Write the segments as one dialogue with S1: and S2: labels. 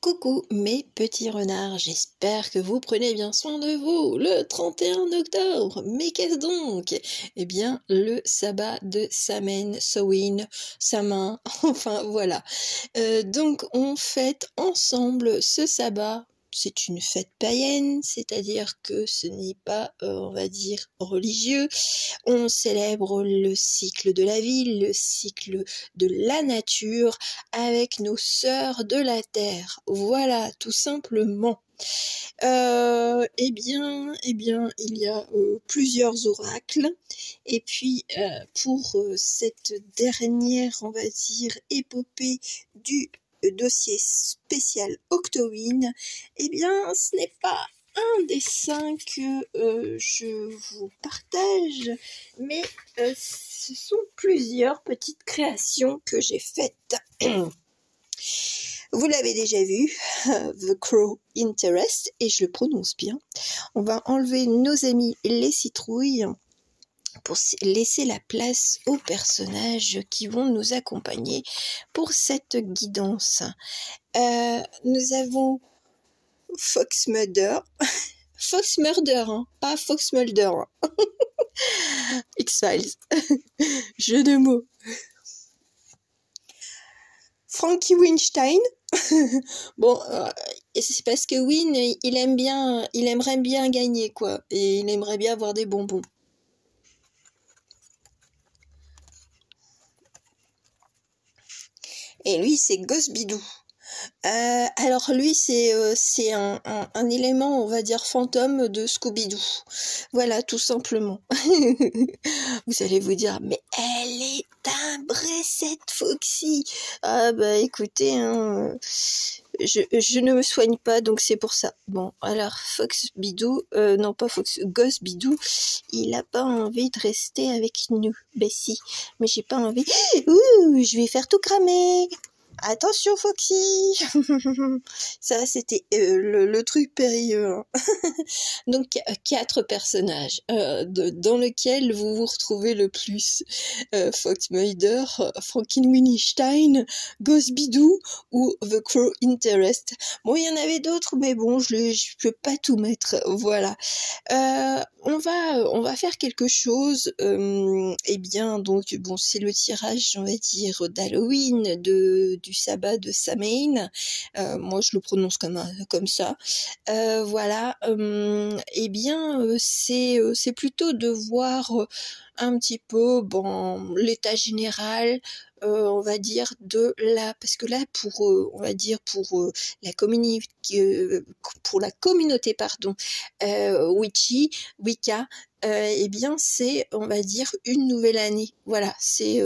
S1: Coucou mes petits renards, j'espère que vous prenez bien soin de vous. Le 31 octobre, mais qu'est-ce donc? Eh bien, le sabbat de Samhain, Samhain, Samin, enfin voilà. Donc on fête ensemble ce sabbat. C'est une fête païenne, c'est-à-dire que ce n'est pas, on va dire, religieux. On célèbre le cycle de la vie, le cycle de la nature avec nos sœurs de la terre. Voilà, tout simplement. Il y a plusieurs oracles. Et puis, pour cette dernière, on va dire, épopée du dossier spécial Octowin, eh bien, ce n'est pas un des 5 que je vous partage, mais ce sont plusieurs petites créations que j'ai faites. Vous l'avez déjà vu, The Crow Interest, et je le prononce bien. On va enlever nos amis les citrouilles pour laisser la place aux personnages qui vont nous accompagner pour cette guidance. Nous avons Fox Mulder. Fox Mulder, hein, pas Fox Mulder. Hein. X-Files. Jeu de mots. Frankie Weinstein. Bon, c'est parce que Win, il aimerait bien gagner, quoi. Et il aimerait bien avoir des bonbons. Et lui, c'est Gosse Bidou. Alors lui, c'est un élément, on va dire, fantôme de Scooby-Doo. Voilà, tout simplement. Vous allez vous dire, mais elle est timbrée, cette Foxy. Ah bah écoutez, hein, je ne me soigne pas, donc c'est pour ça. Bon, alors Fox Bidou, non pas Fox, Gosse Bidou, il a pas envie de rester avec nous. Ben si, mais j'ai pas envie. Ouh, je vais faire tout cramer. Attention Foxy. Ça c'était le truc périlleux. Hein. Donc 4 personnages dans lesquels vous vous retrouvez le plus. Fox Mulder, Frankenstein, Gosse Bidou ou The Crow Interest. Bon, il y en avait d'autres, mais bon, je peux pas tout mettre. Voilà. On va faire quelque chose. Eh bien, donc bon, c'est le tirage, on va dire, d'Halloween du sabbat de Samhain. Moi, je le prononce comme ça. Voilà. Eh bien, c'est plutôt de voir un petit peu bon l'état général. On va dire parce que là on va dire pour la communauté pardon Wicca, eh bien c'est on va dire une nouvelle année. Voilà, c'est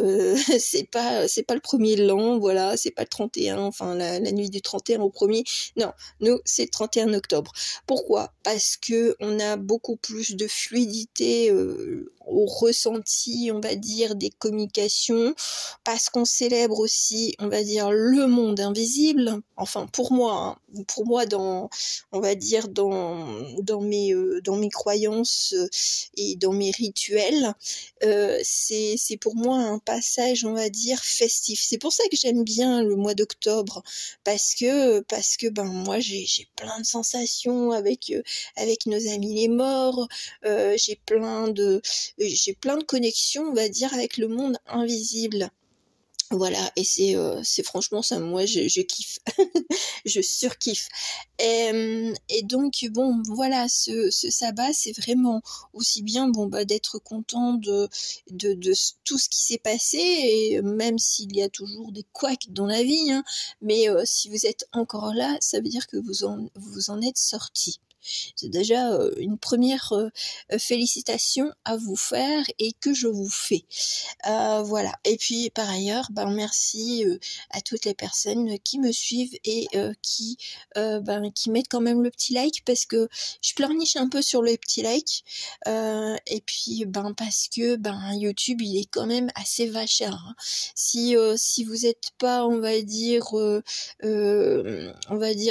S1: c'est pas le premier de l'an, voilà, c'est pas le 31, enfin la nuit du 31 au premier. Non, nous c'est le 31 octobre. Pourquoi? Parce que on a beaucoup plus de fluidité au ressenti, on va dire, des communications, parce qu'on célèbre aussi, on va dire, le monde invisible. Enfin, pour moi, on va dire dans mes croyances et dans mes rituels, c'est pour moi un passage, on va dire, festif. C'est pour ça que j'aime bien le mois d'octobre, parce que ben moi j'ai plein de sensations avec nos amis les morts, j'ai plein de connexions, on va dire, avec le monde invisible. Voilà, et c'est franchement ça, moi je kiffe, je surkiffe. Et donc bon, voilà, ce sabbat, c'est vraiment aussi bien bon bah d'être content de tout ce qui s'est passé, et même s'il y a toujours des couacs dans la vie, hein, mais si vous êtes encore là, ça veut dire que vous en êtes sortis. C'est déjà une première félicitation à vous faire et que je vous fais. Voilà. Et puis par ailleurs, ben merci à toutes les personnes qui me suivent et qui mettent quand même le petit like, parce que je pleurniche un peu sur le petit like. Et puis parce que YouTube il est quand même assez vachard. Hein. Si vous êtes pas, on va dire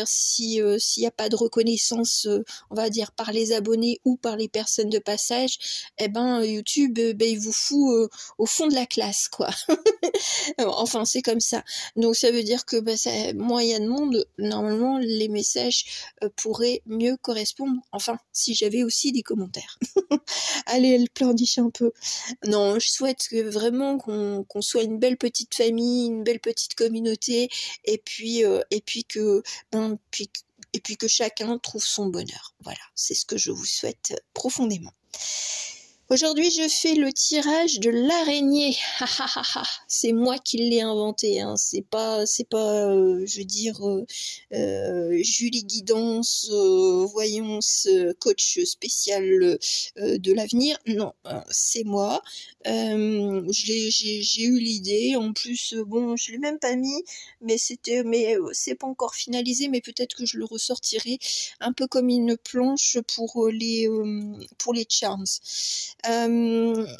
S1: s'il y a pas de reconnaissance on va dire par les abonnés ou par les personnes de passage, eh ben YouTube, il vous fout au fond de la classe, quoi. Enfin, c'est comme ça. Donc ça veut dire que moins il y a de monde, normalement les messages pourraient mieux correspondre. Enfin, si j'avais aussi des commentaires. Allez, elle pleurniche un peu. Non, je souhaite vraiment qu'on soit une belle petite famille, une belle petite communauté, et puis que chacun trouve son bonheur. Voilà, c'est ce que je vous souhaite profondément. Aujourd'hui, je fais le tirage de l'araignée. C'est moi qui l'ai inventé, hein. C'est pas, je veux dire, Julie Guidance, voyance, coach spécial de l'avenir. Non, c'est moi. J'ai eu l'idée. En plus, bon, je l'ai même pas mis, mais c'est pas encore finalisé. Mais peut-être que je le ressortirai un peu comme une planche pour les charms.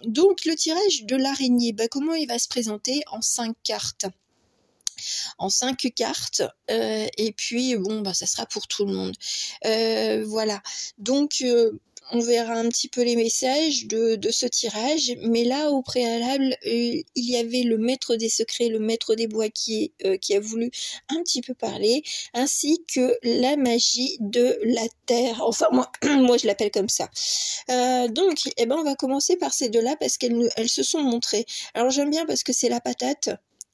S1: Donc le tirage de l'araignée, comment il va se présenter? En 5 cartes. En 5 cartes, et puis bon, ça sera pour tout le monde. Voilà, donc on verra un petit peu les messages de ce tirage, mais là au préalable, il y avait le maître des secrets, le maître des bois qui a voulu un petit peu parler, ainsi que la magie de la terre, enfin moi je l'appelle comme ça. Donc on va commencer par ces deux-là parce qu'elles se sont montrées. Alors j'aime bien parce que c'est la patate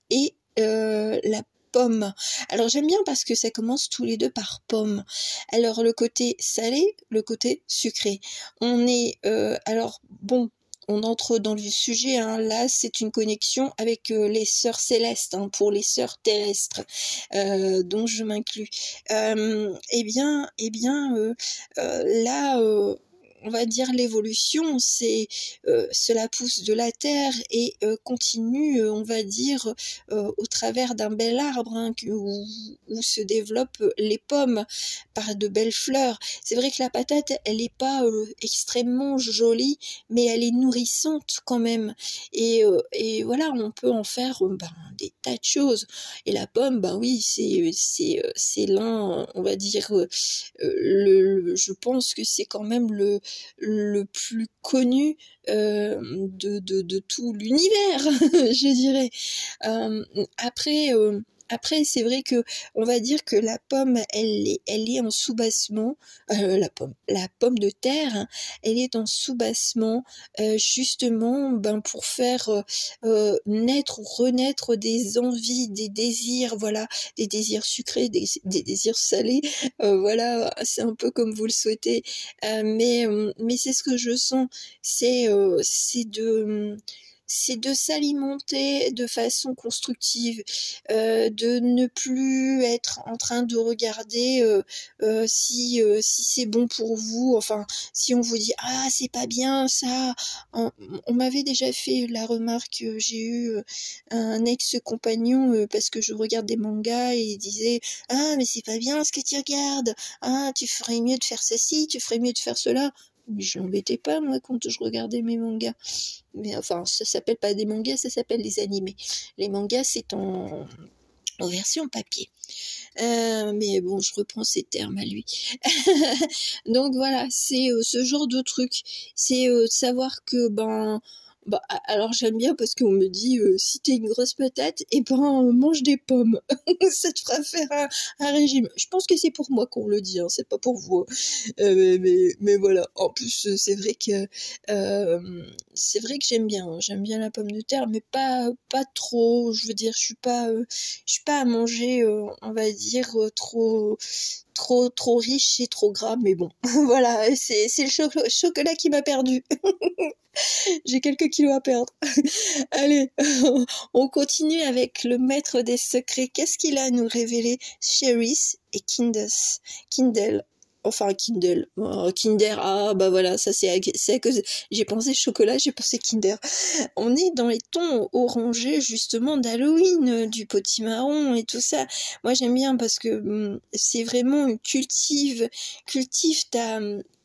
S1: et la pomme. Alors j'aime bien parce que ça commence tous les deux par pomme. Alors le côté salé, le côté sucré. On est alors bon, on entre dans le sujet, hein. Là c'est une connexion avec les sœurs célestes, hein, pour les sœurs terrestres, dont je m'inclus. Là on va dire l'évolution, c'est cela pousse de la terre et continue, on va dire, au travers d'un bel arbre, hein, où se développent les pommes par de belles fleurs. C'est vrai que la patate, elle n'est pas extrêmement jolie, mais elle est nourrissante quand même. Et voilà, on peut en faire des tas de choses. Et la pomme, oui, c'est l'un, on va dire, je pense que c'est quand même le plus connu de tout l'univers, je dirais. Après, c'est vrai que on va dire que la pomme, elle est en soubassement. La pomme de terre, hein, elle est en soubassement, justement, pour faire naître ou renaître des envies, des désirs, voilà, des désirs sucrés, des désirs salés. Voilà, c'est un peu comme vous le souhaitez. Mais c'est ce que je sens, c'est de s'alimenter de façon constructive, de ne plus être en train de regarder si c'est bon pour vous, enfin si on vous dit ah c'est pas bien ça. On m'avait déjà fait la remarque, j'ai eu un ex-compagnon parce que je regarde des mangas et il disait ah mais c'est pas bien ce que tu regardes, ah tu ferais mieux de faire ceci, tu ferais mieux de faire cela. Mais je l'embêtais pas, moi, quand je regardais mes mangas. Mais enfin, ça s'appelle pas des mangas, ça s'appelle des animés. Les mangas, c'est en version papier. Mais bon, je reprends ces termes à lui. Donc voilà, c'est ce genre de truc. C'est savoir que, alors j'aime bien parce qu'on me dit si t'es une grosse patate, mange des pommes. Ça te fera faire un régime. Je pense que c'est pour moi qu'on le dit, hein, c'est pas pour vous. Mais voilà. En plus, c'est vrai que j'aime bien. Hein. J'aime bien la pomme de terre, mais pas trop. Je veux dire, je suis pas à manger, on va dire trop riche et trop gras, mais bon, voilà, c'est le chocolat qui m'a perdu. J'ai quelques kilos à perdre. Allez, on continue avec le maître des secrets. Qu'est-ce qu'il a à nous révéler? Cheris et Kindle. Enfin, Kindle. Kinder, voilà, ça c'est à cause... J'ai pensé chocolat, j'ai pensé Kinder. On est dans les tons orangés, justement, d'Halloween, du potimarron et tout ça. Moi, j'aime bien parce que c'est vraiment cultive ta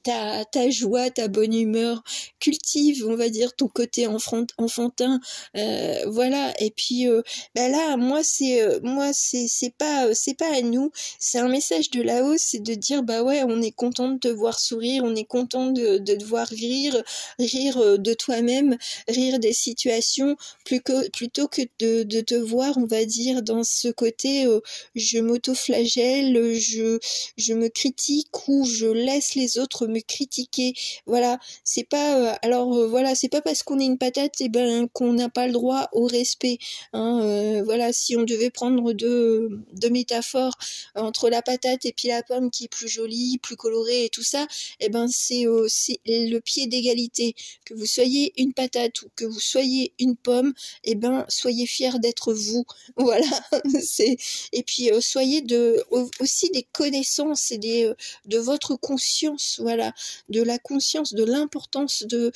S1: ta joie, ta bonne humeur, cultive, on va dire, ton côté enfantin, voilà. Et puis là, c'est pas à nous, c'est un message de là-haut, c'est de dire bah ouais, on est content de te voir sourire, on est content de te voir rire de toi-même, rire des situations, plutôt que de te voir, on va dire, dans ce côté je m'auto-flagelle, je me critique ou je laisse les autres me critiquer. Voilà, c'est pas voilà, c'est pas parce qu'on est une patate et ben qu'on n'a pas le droit au respect. Hein, voilà, si on devait prendre deux métaphores entre la patate et puis la pomme qui est plus jolie, plus colorée et tout ça, et ben c'est le pied d'égalité. Que vous soyez une patate ou que vous soyez une pomme, et ben soyez fiers d'être vous. Voilà, et puis soyez aussi des connaissances et de votre conscience, voilà, de la conscience, de l'importance de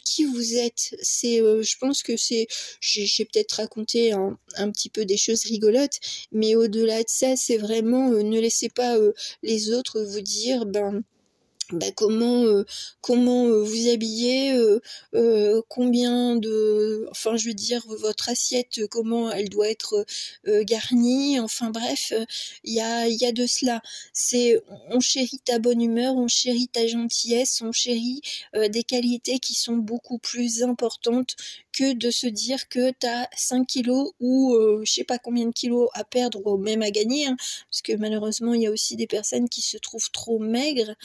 S1: qui vous êtes. Je pense que j'ai peut-être raconté un petit peu des choses rigolotes, mais au-delà de ça, c'est vraiment ne laissez pas les autres vous dire comment vous habillez, combien enfin je veux dire votre assiette, comment elle doit être garnie, enfin bref, il y a de cela. On chérit ta bonne humeur, on chérit ta gentillesse, on chérit des qualités qui sont beaucoup plus importantes que de se dire que t'as 5 kilos ou je sais pas combien de kilos à perdre ou même à gagner, hein, parce que malheureusement il y a aussi des personnes qui se trouvent trop maigres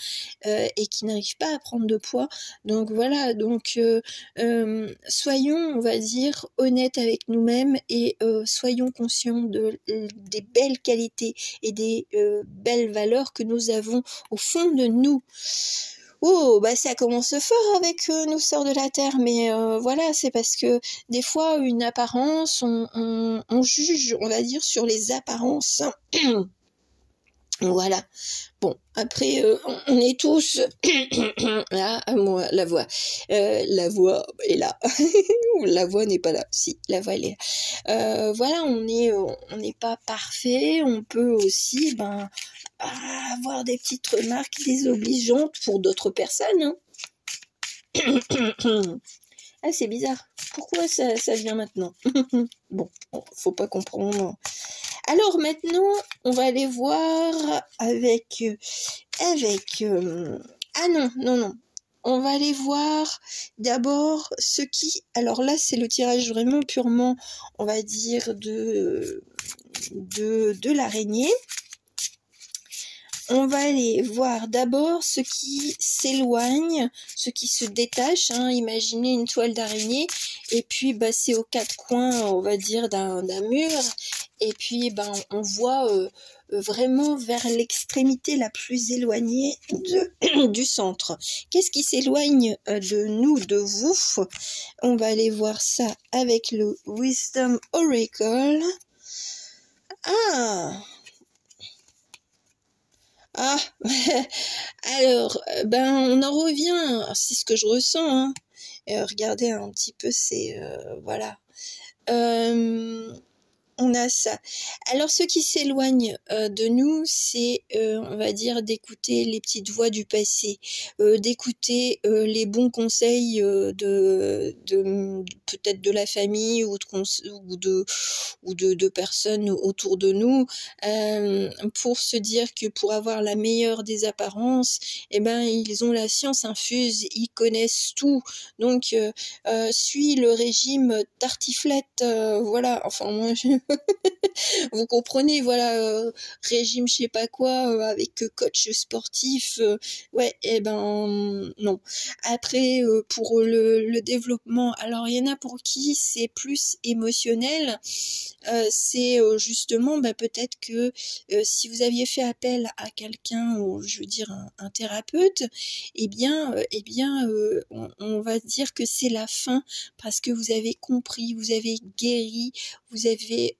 S1: et qui n'arrivent pas à prendre de poids. Donc voilà, soyons, on va dire, honnêtes avec nous-mêmes et soyons conscients des belles qualités et des belles valeurs que nous avons au fond de nous. Oh, ça commence fort avec Nous sort de la Terre, mais voilà, c'est parce que des fois, une apparence, on juge, on va dire, sur les apparences. Voilà. Bon, après, on est tous... là, moi, la voix. La voix est là. La voix n'est pas là. Si, la voix, elle est là. Voilà, on n'est pas parfait. On peut aussi, avoir des petites remarques désobligeantes pour d'autres personnes. Hein. Ah, c'est bizarre. Pourquoi ça vient maintenant? Bon, faut pas comprendre. Alors maintenant, on va aller voir avec ah non. On va aller voir d'abord ce qui... Alors là, c'est le tirage vraiment purement, on va dire, de l'araignée. On va aller voir d'abord ce qui s'éloigne, ce qui se détache. Hein. Imaginez une toile d'araignée et puis c'est aux quatre coins, on va dire, d'un mur. Et puis on voit vraiment vers l'extrémité la plus éloignée du centre. Qu'est-ce qui s'éloigne de nous, de vous? On va aller voir ça avec le Wisdom Oracle. Alors, on en revient, c'est ce que je ressens, hein. Regardez un petit peu, c'est, voilà. On a ça. Alors, ce qui s'éloigne de nous, c'est, on va dire, d'écouter les petites voix du passé, d'écouter les bons conseils peut-être de la famille ou de personnes autour de nous, pour se dire que pour avoir la meilleure des apparences, ils ont la science infuse, ils connaissent tout. Donc, suis le régime tartiflette, voilà. Enfin, moi, vous comprenez, voilà, régime je sais pas quoi, avec coach sportif, ouais, non. Après, pour le développement, alors il y en a pour qui c'est plus émotionnel, c'est justement peut-être que si vous aviez fait appel à quelqu'un, ou je veux dire un thérapeute, on va dire que c'est la fin, parce que vous avez compris, vous avez guéri, vous avez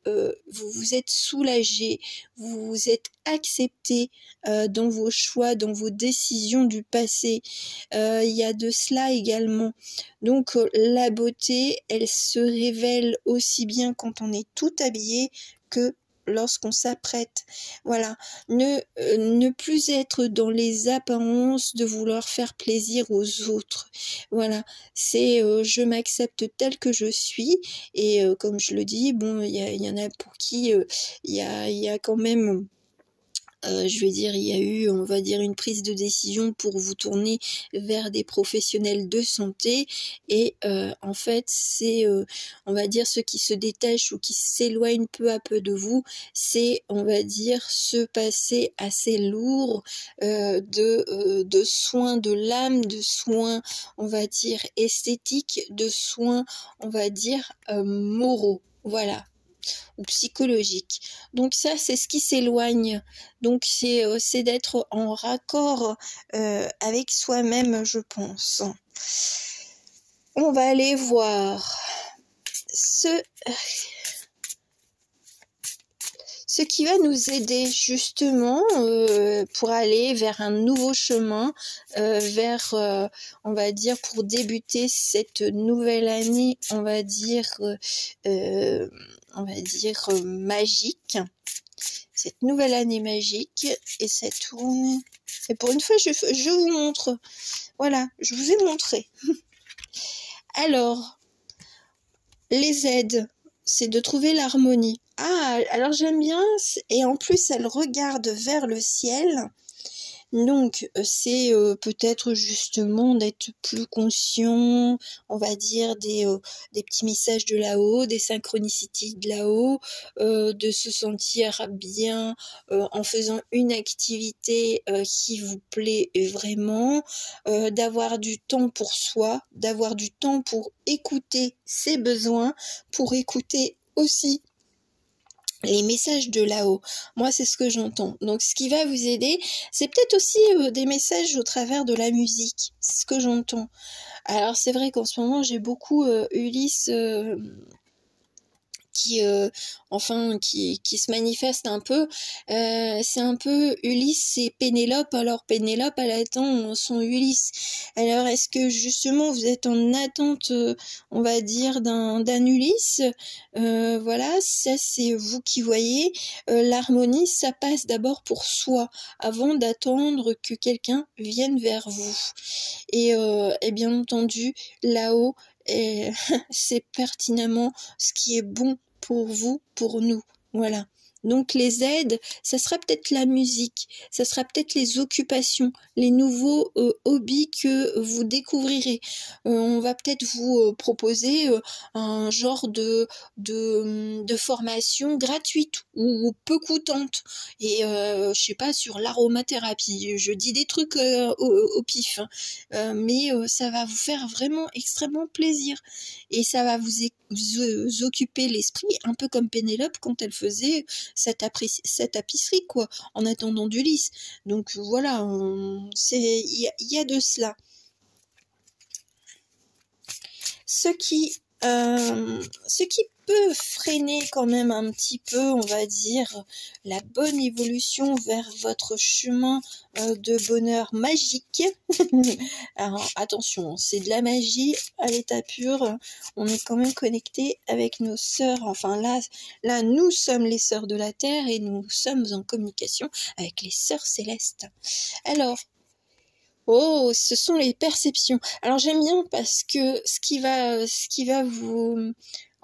S1: vous vous êtes soulagé, vous vous êtes accepté dans vos choix, dans vos décisions du passé. Il y a de cela également. Donc la beauté, elle se révèle aussi bien quand on est tout habillé que lorsqu'on s'apprête. Voilà, ne plus être dans les apparences de vouloir faire plaisir aux autres. Voilà, c'est je m'accepte tel que je suis et comme je le dis, bon, il y en a pour qui il y a quand même je vais dire, il y a eu, on va dire, une prise de décision pour vous tourner vers des professionnels de santé et en fait, c'est, on va dire, ceux qui se détachent ou qui s'éloignent peu à peu de vous, c'est, on va dire, ce passé assez lourd de soins de l'âme, de soins, on va dire, esthétiques, de soins, on va dire, moraux. Voilà, ou psychologique. Donc ça, c'est ce qui s'éloigne. Donc c'est d'être en raccord avec soi-même, je pense. On va aller voir ce qui va nous aider justement pour aller vers un nouveau chemin, on va dire, pour débuter cette nouvelle année, on va dire magique. Cette nouvelle année magique, et ça tourne. Et pour une fois, je vous montre. Voilà, je vous ai montré. Alors, les aides, c'est de trouver l'harmonie. Ah, alors j'aime bien, et en plus elle regarde vers le ciel, donc c'est peut-être justement d'être plus conscient, on va dire, des petits messages de là-haut, des synchronicités de là-haut, de se sentir bien en faisant une activité qui vous plaît vraiment, d'avoir du temps pour soi, d'avoir du temps pour écouter ses besoins, pour écouter aussi les messages de là-haut. Moi, c'est ce que j'entends. Donc, ce qui va vous aider, c'est peut-être aussi des messages au travers de la musique. C'est ce que j'entends. Alors, c'est vrai qu'en ce moment, j'ai beaucoup Ulysse qui se manifeste un peu. C'est un peu Ulysse et Pénélope. Alors Pénélope, elle attend son Ulysse. Alors est-ce que justement vous êtes en attente, on va dire, d'un Ulysse? Voilà, ça c'est vous qui voyez. L'harmonie, ça passe d'abord pour soi, avant d'attendre que quelqu'un vienne vers vous. Et bien entendu, là-haut, c'est pertinemment ce qui est bon pour vous, pour nous. Voilà. Donc les aides, ça sera peut-être la musique, ça sera peut-être les occupations, les nouveaux hobbies que vous découvrirez. On va peut-être vous proposer un genre de formation gratuite ou peu coûtante. Et je sais pas, sur l'aromathérapie, je dis des trucs au pif, hein. Mais ça va vous faire vraiment extrêmement plaisir. Et ça va vous occuper l'esprit, un peu comme Pénélope quand elle faisait cette tapisserie, quoi, en attendant d'Ulysse. Donc voilà, il y a de cela. Ce qui peut freiner quand même un petit peu, on va dire, la bonne évolution vers votre chemin de bonheur magique. Alors attention, c'est de la magie à l'état pur. On est quand même connecté avec nos sœurs. Enfin là, nous sommes les sœurs de la Terre et nous sommes en communication avec les sœurs célestes. Alors, oh, ce sont les perceptions. Alors j'aime bien parce que ce qui va vous,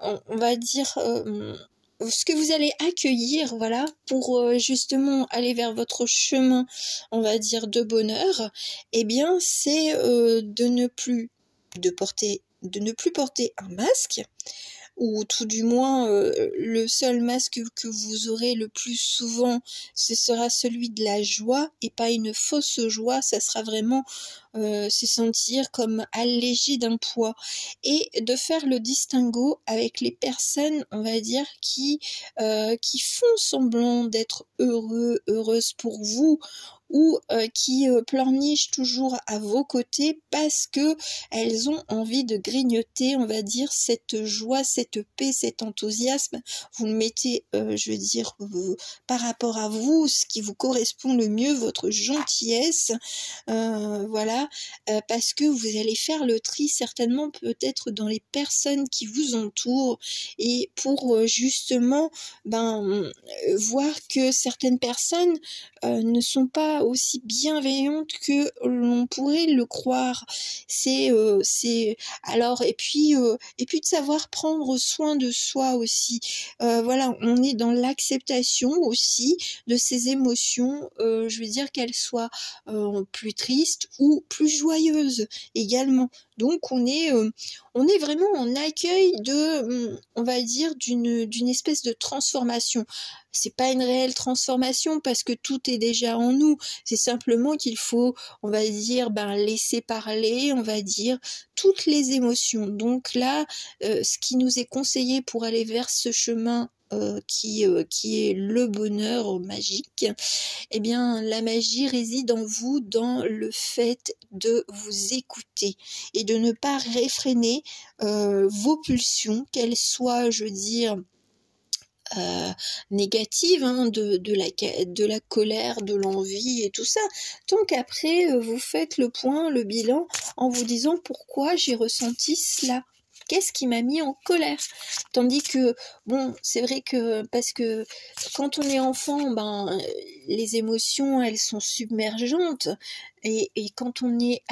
S1: on va dire, ce que vous allez accueillir, voilà, pour justement aller vers votre chemin, on va dire, de bonheur, eh bien, c'est de ne plus porter un masque, ou tout du moins le seul masque que vous aurez le plus souvent, ce sera celui de la joie et pas une fausse joie. Ça sera vraiment se sentir comme allégé d'un poids, et de faire le distinguo avec les personnes, on va dire, qui font semblant d'être heureuses pour vous, ou qui pleurnichent toujours à vos côtés parce que elles ont envie de grignoter, on va dire, cette joie, cette paix, cet enthousiasme. Vous le mettez, je veux dire, par rapport à vous, ce qui vous correspond le mieux, votre gentillesse, voilà, là parce que vous allez faire le tri certainement peut-être dans les personnes qui vous entourent et pour justement voir que certaines personnes ne sont pas aussi bienveillantes que l'on pourrait le croire. C'est alors et puis de savoir prendre soin de soi aussi. Voilà, on est dans l'acceptation aussi de ses émotions, je veux dire qu'elles soient plus tristes ou plus joyeuses également. Donc on est vraiment en accueil de, on va dire, d'une espèce de transformation. C'est pas une réelle transformation parce que tout est déjà en nous. C'est simplement qu'il faut, on va dire, laisser parler, on va dire, toutes les émotions. Donc là, ce qui nous est conseillé pour aller vers ce chemin qui est le bonheur magique, eh bien la magie réside en vous dans le fait de vous écouter et de ne pas réfréner vos pulsions, qu'elles soient, je veux dire, négative, hein, de la colère, de l'envie et tout ça. Donc après, vous faites le point, le bilan, en vous disant pourquoi j'ai ressenti cela. Qu'est-ce qui m'a mis en colère? Tandis que, bon, c'est vrai que, parce que quand on est enfant, les émotions, elles sont submergentes. Et quand on est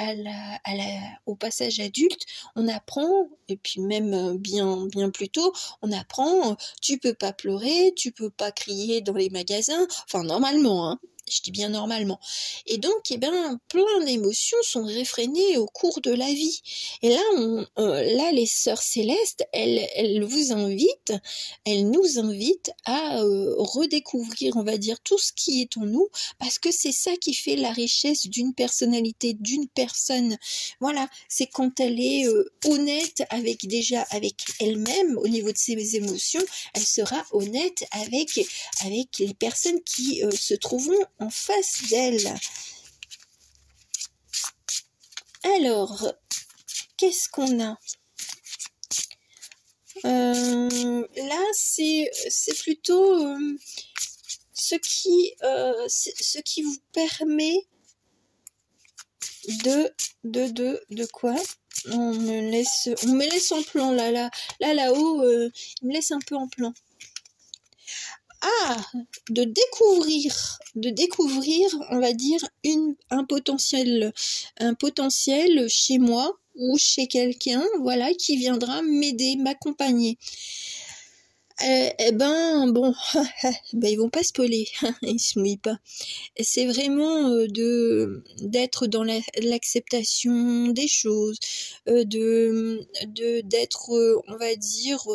S1: au passage adulte, on apprend, et puis même bien plus tôt, on apprend, tu peux pas pleurer, tu peux pas crier dans les magasins, enfin normalement, hein. Je dis bien normalement. Et donc, plein d'émotions sont réfrénées au cours de la vie. Et là, là, les sœurs célestes, elles nous invitent à redécouvrir, on va dire, tout ce qui est en nous, parce que c'est ça qui fait la richesse d'une personnalité, d'une personne. Voilà, c'est quand elle est honnête avec elle-même, au niveau de ses émotions, elle sera honnête avec les personnes qui se trouveront en face d'elle. Alors, qu'est-ce qu'on a? Là, c'est plutôt ce qui vous permet de quoi? On me laisse en plan là-haut, il me laisse un peu en plan. De découvrir, on va dire, un potentiel chez moi ou chez quelqu'un, voilà, qui viendra m'aider, m'accompagner. Bon, ils vont pas spoiler, ils se mouillent pas. C'est vraiment d'être dans l'acceptation des choses, d'être, on va dire,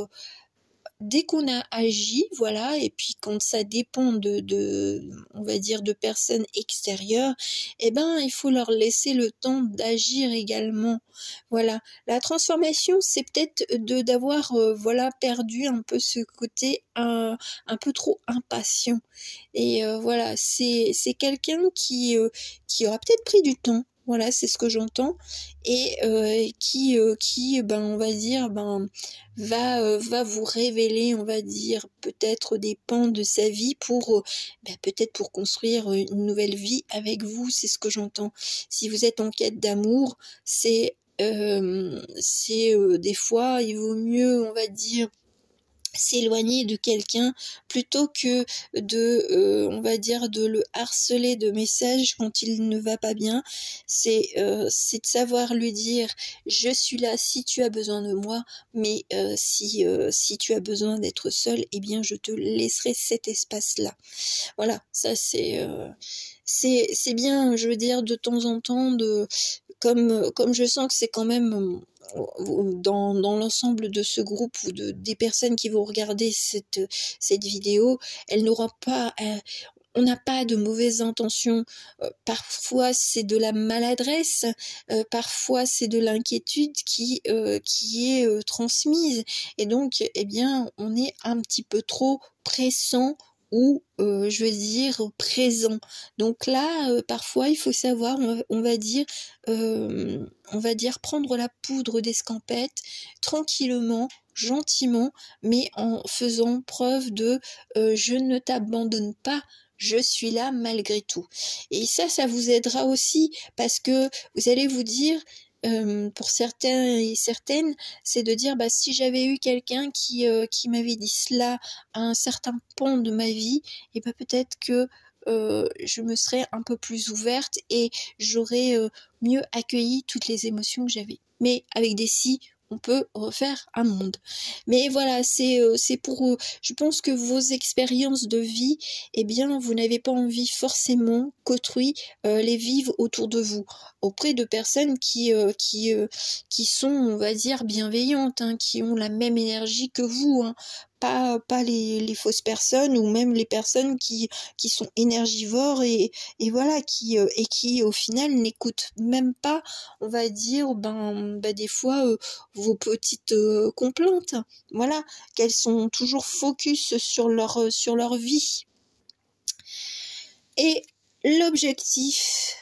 S1: dès qu'on a agi, voilà, et puis quand ça dépend on va dire, de personnes extérieures, il faut leur laisser le temps d'agir également. Voilà. La transformation, c'est peut-être d'avoir, voilà, perdu un peu ce côté un peu trop impatient. Et voilà, c'est quelqu'un qui aura peut-être pris du temps. Voilà, c'est ce que j'entends, et qui on va dire, va vous révéler, on va dire, peut-être des pans de sa vie pour peut-être pour construire une nouvelle vie avec vous. C'est ce que j'entends. Si vous êtes en quête d'amour, c'est des fois, il vaut mieux, on va dire, s'éloigner de quelqu'un plutôt que on va dire, de le harceler de messages quand il ne va pas bien. C'est de savoir lui dire, je suis là si tu as besoin de moi, mais si tu as besoin d'être seul, eh bien je te laisserai cet espace-là. Voilà, ça c'est bien, je veux dire, de temps en temps, comme je sens que c'est quand même dans l'ensemble de ce groupe ou des personnes qui vont regarder cette vidéo, elles n'auront pas, on n'a pas de mauvaises intentions. Parfois c'est de la maladresse, parfois c'est de l'inquiétude qui est transmise, et donc on est un petit peu trop pressant ou je veux dire présent. Donc là, parfois il faut savoir, on va dire prendre la poudre d'escampette tranquillement, gentiment, mais en faisant preuve de je ne t'abandonne pas, je suis là malgré tout. Et ça vous aidera aussi parce que vous allez vous dire, pour certains et certaines, c'est de dire, bah, si j'avais eu quelqu'un qui m'avait dit cela à un certain point de ma vie, et bah, peut-être que je me serais un peu plus ouverte et j'aurais mieux accueilli toutes les émotions que j'avais. Mais avec des si, on peut refaire un monde. Mais voilà, c'est pour, je pense que vos expériences de vie, eh bien, vous n'avez pas envie forcément qu'autrui les vive autour de vous, auprès de personnes qui sont, on va dire, bienveillantes, hein, qui ont la même énergie que vous, hein. Pas les fausses personnes ou même les personnes qui sont énergivores et voilà, qui au final n'écoutent même pas, on va dire, des fois vos petites complaintes. Voilà, qu'elles sont toujours focus sur leur vie. Et l'objectif,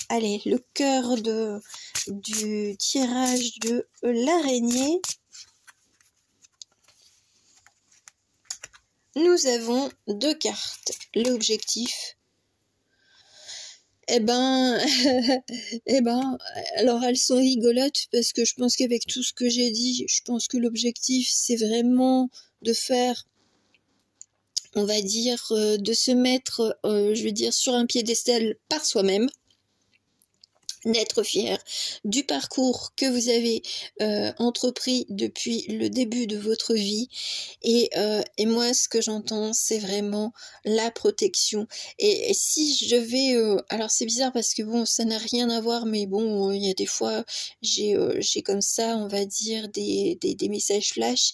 S1: allez, le cœur du tirage de l'araignée. Nous avons 2 cartes. L'objectif, alors elles sont rigolotes parce que je pense qu'avec tout ce que j'ai dit, je pense que l'objectif, c'est vraiment de faire, on va dire, de se mettre, je veux dire, sur un piédestal par soi-même, d'être fier du parcours que vous avez entrepris depuis le début de votre vie et moi ce que j'entends c'est vraiment la protection et si je vais alors c'est bizarre parce que bon ça n'a rien à voir mais bon il y a des fois j'ai comme ça on va dire des messages flash,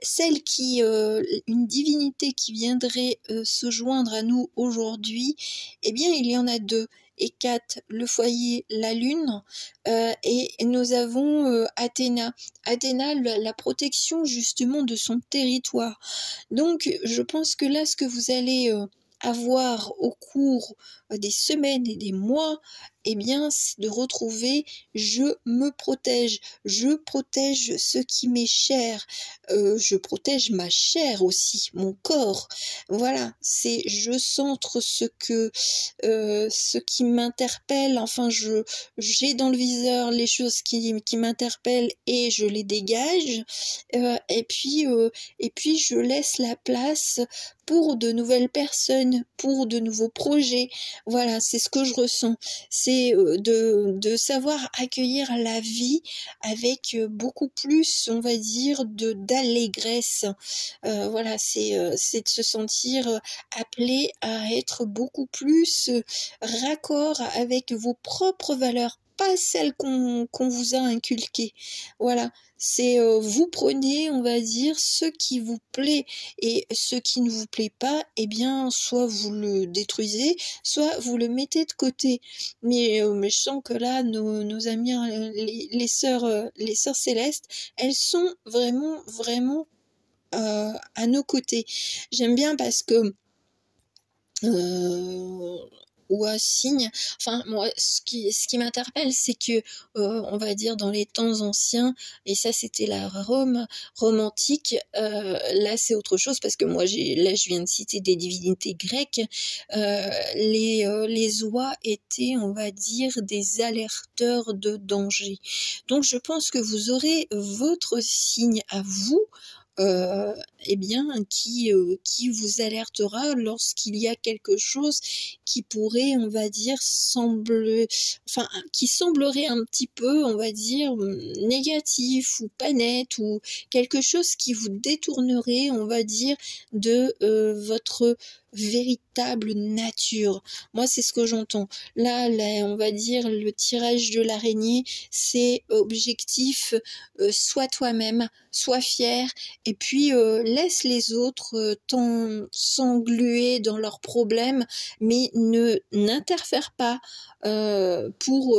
S1: celle qui une divinité qui viendrait se joindre à nous aujourd'hui, eh bien il y en a 2. Et 4, le foyer, la lune, et nous avons Athéna. Athéna, la protection justement de son territoire. Donc je pense que là, ce que vous allez avoir au cours des semaines et des mois, eh bien, c'est de retrouver je me protège, je protège ce qui m'est cher, je protège ma chair aussi, mon corps. Voilà, c'est je centre ce qui m'interpelle, enfin j'ai dans le viseur les choses qui m'interpellent et je les dégage, et puis je laisse la place pour de nouvelles personnes, pour de nouveaux projets. Voilà, c'est ce que je ressens. C'est de savoir accueillir la vie avec beaucoup plus, on va dire, d'allégresse. Voilà, c'est de se sentir appelé à être beaucoup plus raccord avec vos propres valeurs, pas celles qu'on vous a inculquées. Voilà, c'est vous prenez, on va dire, ce qui vous plaît et ce qui ne vous plaît pas, eh bien, soit vous le détruisez, soit vous le mettez de côté. Mais je sens que là, nos amis, les sœurs célestes, elles sont vraiment, vraiment à nos côtés. J'aime bien parce que ou un signe. Enfin, moi, ce qui m'interpelle, c'est que, on va dire dans les temps anciens, et ça c'était la Rome romantique, là c'est autre chose parce que moi là je viens de citer des divinités grecques, les oies étaient, on va dire, des alerteurs de danger. Donc je pense que vous aurez votre signe à vous, eh bien, qui vous alertera lorsqu'il y a quelque chose qui pourrait, on va dire, qui semblerait un petit peu, on va dire, négatif ou pas net ou quelque chose qui vous détournerait, on va dire, de votre véritable nature. Moi, c'est ce que j'entends. Là, on va dire, le tirage de l'araignée, c'est objectif, sois toi-même, sois fier, et puis laisse les autres s'engluer dans leurs problèmes, mais n'interfère pas pour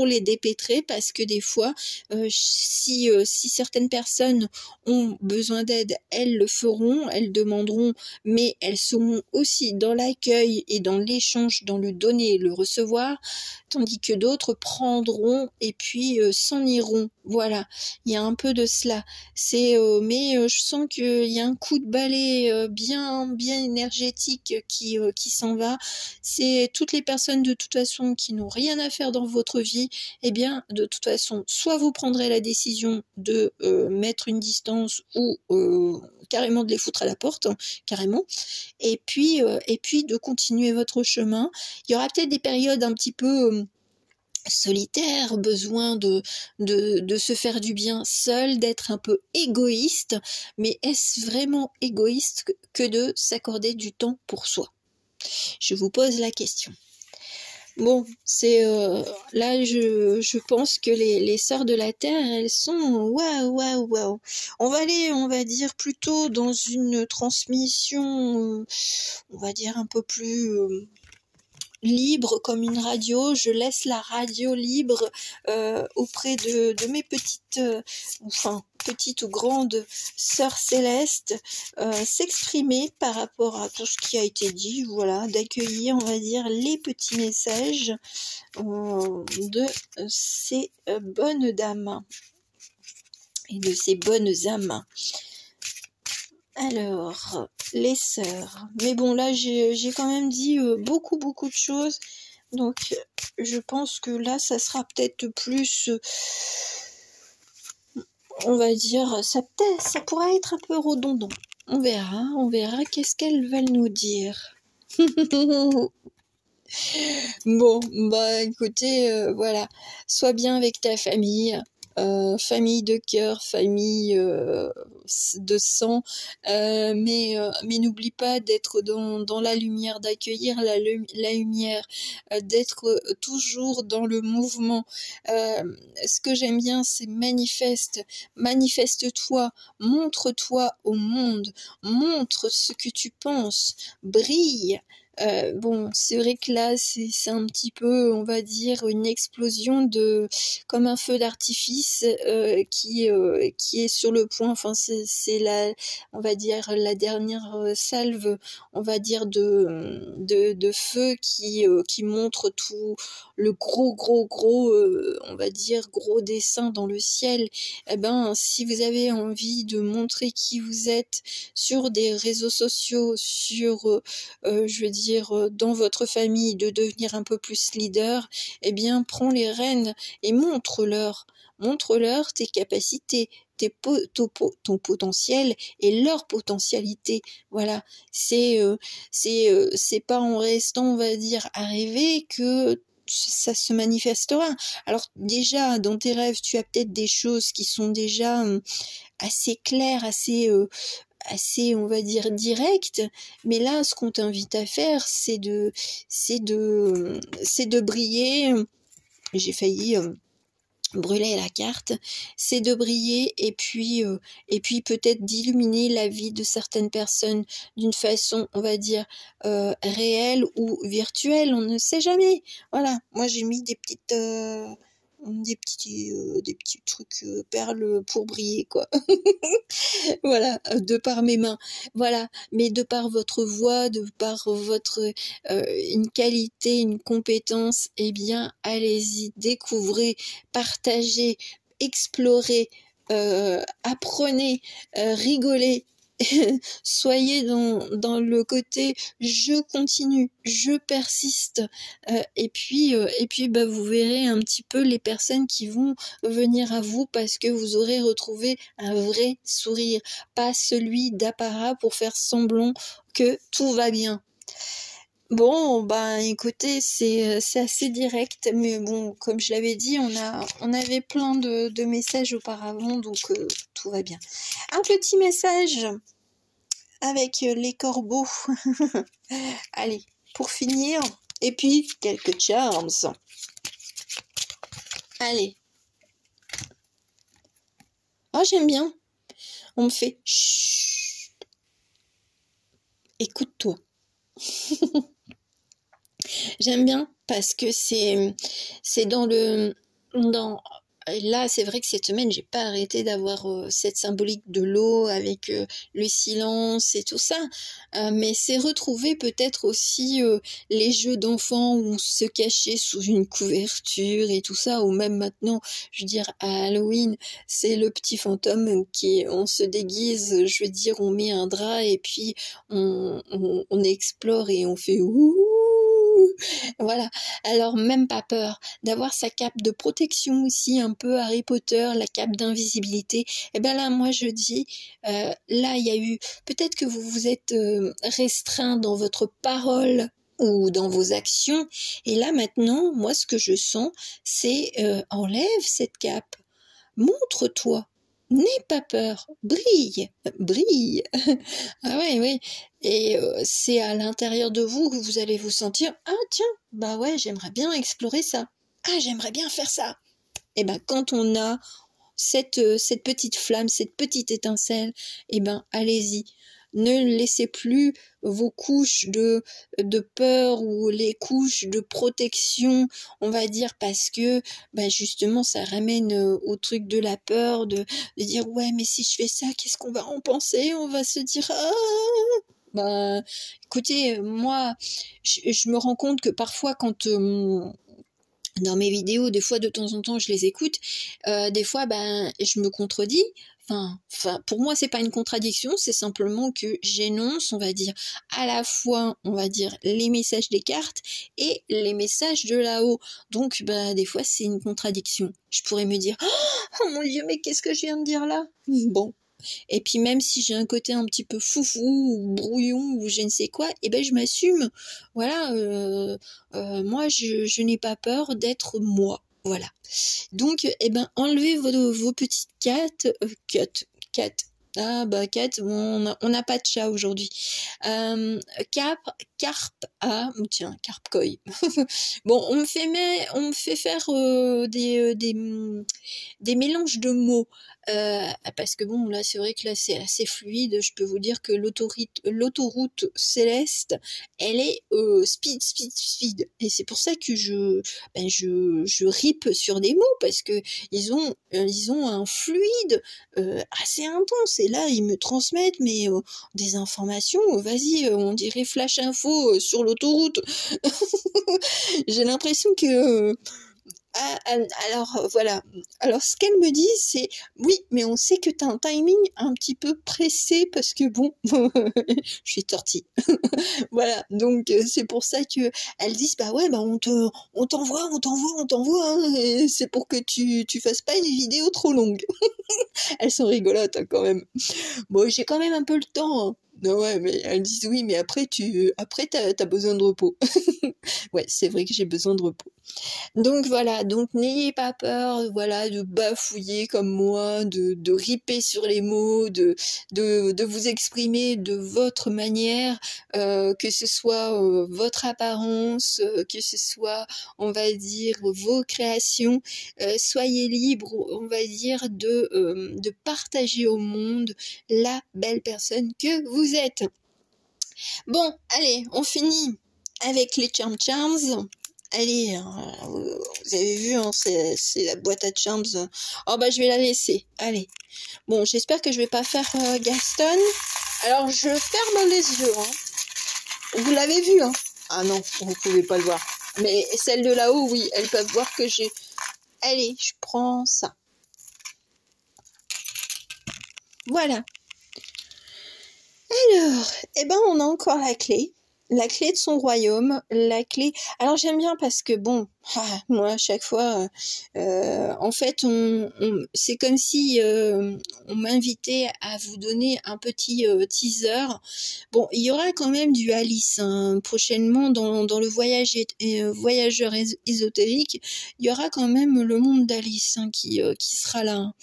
S1: les dépêtrer, parce que des fois, si certaines personnes ont besoin d'aide, elles le feront, elles demanderont, mais elles seront aussi dans l'accueil et dans l'échange, dans le donner et le recevoir, tandis que d'autres prendront et puis s'en iront. Voilà, il y a un peu de cela. Mais je sens qu'il y a un coup de balai bien énergétique qui s'en va. C'est toutes les personnes de toute façon qui n'ont rien à faire dans votre vie. Eh bien, de toute façon, soit vous prendrez la décision de mettre une distance ou carrément de les foutre à la porte, hein, carrément. Et puis de continuer votre chemin. Il y aura peut-être des périodes un petit peu solitaire, besoin de se faire du bien seul, d'être un peu égoïste, mais est-ce vraiment égoïste que de s'accorder du temps pour soi? Je vous pose la question. Bon, là je pense que les sœurs de la Terre, elles sont waouh. On va aller, on va dire plutôt dans une transmission, on va dire un peu plus libre comme une radio. Je laisse la radio libre auprès de mes petites, petites ou grandes sœurs célestes, s'exprimer par rapport à tout ce qui a été dit, voilà, d'accueillir, on va dire, les petits messages de ces bonnes dames et de ces bonnes âmes. Alors, les sœurs. Mais bon, là, j'ai quand même dit beaucoup de choses. Donc, je pense que là, ça sera peut-être plus, on va dire, ça pourra être un peu redondant. On verra qu'est-ce qu'elles veulent nous dire. Bon, bah écoutez, voilà. Sois bien avec ta famille. Famille de cœur, famille de sang, mais n'oublie pas d'être dans la lumière, d'accueillir la lumière, d'être toujours dans le mouvement. Ce que j'aime bien, c'est manifeste-toi, montre-toi au monde, montre ce que tu penses, brille. Bon, c'est vrai que là, c'est un petit peu, on va dire, une explosion comme un feu d'artifice qui est sur le point. Enfin, c'est on va dire, la dernière salve, on va dire, de feu qui montre tout le gros, on va dire, gros dessin dans le ciel. Eh ben, si vous avez envie de montrer qui vous êtes sur des réseaux sociaux, je veux dire, dans votre famille, de devenir un peu plus leader, eh bien, prends les rênes et montre-leur tes capacités, ton potentiel et leur potentialité. Voilà, c'est pas en restant, on va dire, à rêver que ça se manifestera. Alors déjà, dans tes rêves, tu as peut-être des choses qui sont déjà assez claires, assez, on va dire, direct, mais là, ce qu'on t'invite à faire, c'est de briller. J'ai failli brûler la carte, c'est de briller et puis peut-être d'illuminer la vie de certaines personnes d'une façon, on va dire, réelle ou virtuelle, on ne sait jamais. Voilà, moi j'ai mis des petits trucs perles pour briller, quoi. Voilà, de par mes mains, voilà, mais de par votre voix, de par votre une qualité, une compétence, eh bien, allez-y, découvrez, partagez, explorez, apprenez, rigolez. Soyez dans le côté je continue, je persiste, et puis bah, vous verrez un petit peu les personnes qui vont venir à vous parce que vous aurez retrouvé un vrai sourire, pas celui d'apparat pour faire semblant que tout va bien. Bon, bah écoutez, c'est assez direct, mais bon, comme je l'avais dit, on avait plein de messages auparavant, donc tout va bien. Un petit message avec les corbeaux. Allez, pour finir, et puis quelques charms. Allez. Oh, j'aime bien. On me fait chut. Écoute-toi. J'aime bien parce que c'est dans là, c'est vrai que cette semaine, j'ai pas arrêté d'avoir cette symbolique de l'eau avec le silence et tout ça. Mais c'est retrouver peut-être aussi les jeux d'enfants où on se cachait sous une couverture et tout ça, ou même maintenant, je veux dire, à Halloween, c'est le petit fantôme on se déguise, je veux dire, on met un drap et puis on explore et on fait ouh. Voilà, alors même pas peur d'avoir sa cape de protection aussi, un peu Harry Potter, la cape d'invisibilité. Et ben là, moi je dis, là il y a eu, peut-être que vous vous êtes restreint dans votre parole ou dans vos actions, et là maintenant, moi ce que je sens, c'est enlève cette cape, montre-toi. N'aie pas peur, brille, brille. Ah ouais, oui. Et c'est à l'intérieur de vous que vous allez vous sentir, ah tiens, bah ouais, j'aimerais bien explorer ça. Ah, j'aimerais bien faire ça. Et ben quand on a cette petite flamme, cette petite étincelle, et ben allez-y. Ne laissez plus vos couches de peur ou les couches de protection, on va dire, parce que ben justement ça ramène au truc de la peur, de dire ouais mais si je fais ça, qu'est-ce qu'on va en penser? On va se dire ah. Ben écoutez, moi je me rends compte que parfois quand dans mes vidéos, des fois de temps en temps je les écoute, des fois ben je me contredis. Enfin, pour moi c'est pas une contradiction, c'est simplement que j'énonce, on va dire, à la fois, on va dire, les messages des cartes et les messages de là-haut. Donc, ben des fois c'est une contradiction. Je pourrais me dire, oh mon Dieu, mais qu'est-ce que je viens de dire là? Bon. Et puis même si j'ai un côté un petit peu foufou ou brouillon ou je ne sais quoi, eh ben je m'assume. Voilà, moi je n'ai pas peur d'être moi. Voilà. Donc, eh ben, enlevez vos petites cat. Ah bah cat, bon, on n'a pas de chat aujourd'hui. Carpe, ah tiens, carpe koi. Bon, on me fait faire des mélanges de mots. Parce que bon, là, c'est vrai que là, c'est assez fluide. Je peux vous dire que l'autoroute céleste, elle est speed. Et c'est pour ça que je ripe sur des mots, parce que ils ont un fluide assez intense. Et là, ils me transmettent des informations. Vas-y, on dirait flash info sur l'autoroute. J'ai l'impression que alors voilà. Alors ce qu'elle me dit, c'est oui, mais on sait que tu as un timing un petit peu pressé parce que bon, je suis tortille. Voilà, donc c'est pour ça que elles disent bah ouais, bah on t'envoie, hein, et c'est pour que tu fasses pas une vidéo trop longue. Elles sont rigolotes hein, quand même. Bon, j'ai quand même un peu le temps. Hein. Non, ouais, mais elles disent oui, mais après t'as besoin de repos. Ouais, c'est vrai que j'ai besoin de repos. Donc voilà, donc n'ayez pas peur, voilà, de bafouiller comme moi, de riper sur les mots, de vous exprimer de votre manière, que ce soit votre apparence, que ce soit, on va dire, vos créations, soyez libre, on va dire, de partager au monde la belle personne que vous êtes. Bon, allez, on finit avec les Charms. Allez, vous avez vu, hein, c'est la boîte à charms. Oh bah je vais la laisser. Allez. Bon, j'espère que je vais pas faire Gaston. Alors je ferme les yeux. Hein. Vous l'avez vu, hein? Ah non, vous pouvez pas le voir. Mais celles de là-haut, oui, elles peuvent voir que j'ai. Allez, je prends ça. Voilà. Alors, eh ben on a encore la clé de son royaume, la clé. Alors j'aime bien parce que bon, moi à chaque fois, en fait, c'est comme si on m'invitait à vous donner un petit teaser. Bon, il y aura quand même du Alice hein, prochainement dans le voyageur ésotérique. Il y aura quand même le monde d'Alice hein, qui sera là, hein,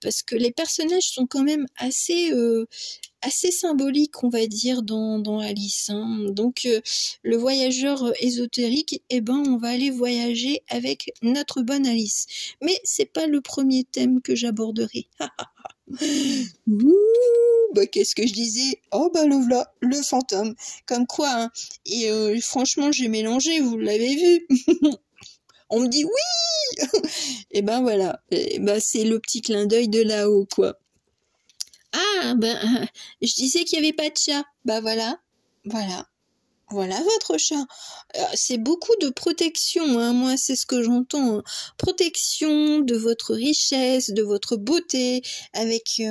S1: parce que les personnages sont quand même assez symbolique, on va dire, dans Alice. Hein. Donc, le voyageur ésotérique, eh ben, on va aller voyager avec notre bonne Alice. Mais c'est pas le premier thème que j'aborderai. Bah, qu'est-ce que je disais? Oh, bah, le voilà, le fantôme. Comme quoi, hein. Et franchement, j'ai mélangé, vous l'avez vu. on me dit oui. Et ben voilà, et ben c'est le petit clin d'œil de là-haut, quoi. Ah, ben, je disais qu'il n'y avait pas de chat. Bah voilà, voilà. Voilà votre chat. C'est beaucoup de protection, hein. Moi, c'est ce que j'entends, hein. Protection de votre richesse, de votre beauté, avec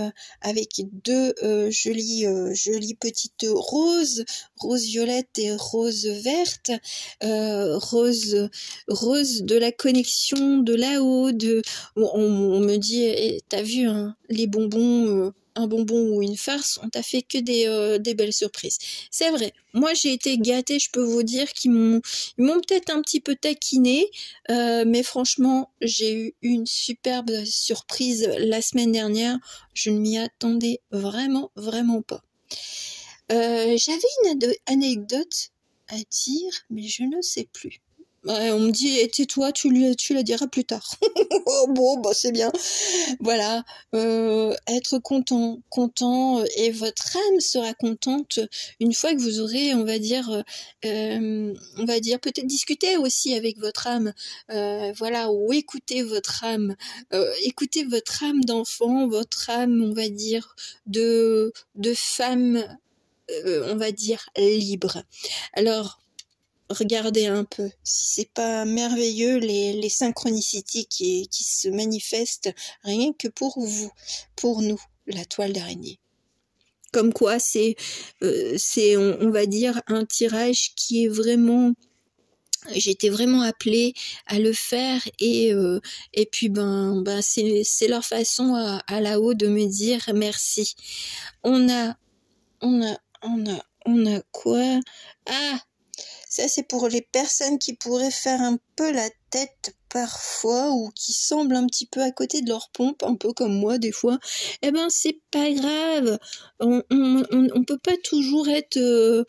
S1: deux jolies petites roses, rose violette et rose verte, rose de la connexion de là-haut. On me dit, t'as vu, hein, les bonbons. Un bonbon ou une farce, on t'a fait que des belles surprises. C'est vrai, moi j'ai été gâtée, je peux vous dire qu'ils m'ont peut-être un petit peu taquiné, mais franchement, j'ai eu une superbe surprise la semaine dernière, je ne m'y attendais vraiment pas. J'avais une anecdote à dire, mais je ne sais plus. On me dit, tais-toi, tu la diras plus tard. Oh, bon, bah c'est bien. Voilà, être content, et votre âme sera contente une fois que vous aurez, on va dire peut-être discuter aussi avec votre âme, voilà, ou écouter votre âme d'enfant, votre âme, on va dire, de femme, on va dire, libre. Alors, regardez un peu, si c'est pas merveilleux les synchronicités qui se manifestent rien que pour vous, pour nous, la toile d'araignée. Comme quoi c'est on va dire un tirage qui est vraiment, j'étais vraiment appelée à le faire, et puis ben c'est leur façon à là-haut de me dire merci. On a quoi? Ah, ça, c'est pour les personnes qui pourraient faire un peu la tête parfois, ou qui semblent un petit peu à côté de leur pompe, un peu comme moi des fois. Eh ben, c'est pas grave. On peut pas toujours être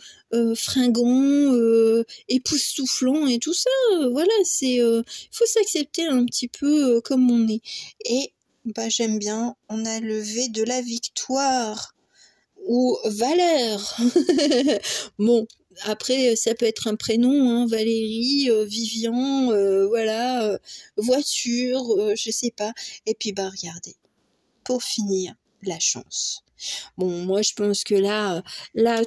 S1: fringant, époustouflant et tout ça. Voilà, faut s'accepter un petit peu comme on est. Et bah j'aime bien. On a levé de la victoire ou valeur. Bon. Après, ça peut être un prénom, hein, Valérie, Vivian, voilà, voiture, je sais pas. Et puis, bah, regardez, pour finir, la chance. Bon, moi, je pense que là,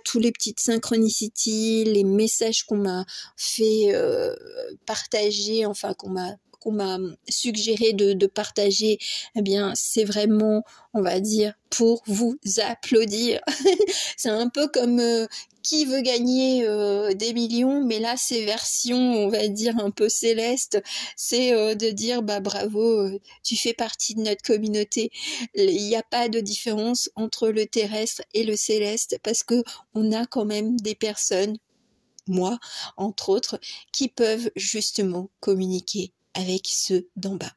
S1: tous les petites synchronicités, les messages qu'on m'a fait partager, enfin, qu'on m'a suggéré de partager, eh bien, c'est vraiment, on va dire, pour vous applaudir. C'est un peu comme qui veut gagner des millions, mais là, c'est version, on va dire, un peu céleste. C'est de dire, bah bravo, tu fais partie de notre communauté. Il n'y a pas de différence entre le terrestre et le céleste, parce que on a quand même des personnes, moi, entre autres, qui peuvent justement communiquer avec ceux d'en bas.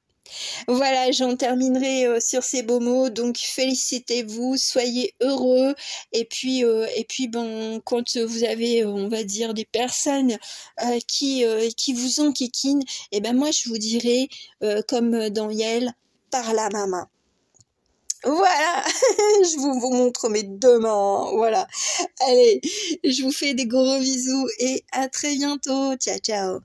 S1: Voilà, j'en terminerai sur ces beaux mots. Donc félicitez-vous, soyez heureux. Et puis ben, quand vous avez, on va dire, des personnes qui vous enquiquinent, et ben moi je vous dirai, comme dans Yel, par la main. Voilà, je vous montre mes deux mains. Voilà. Allez, je vous fais des gros bisous et à très bientôt. Ciao, ciao.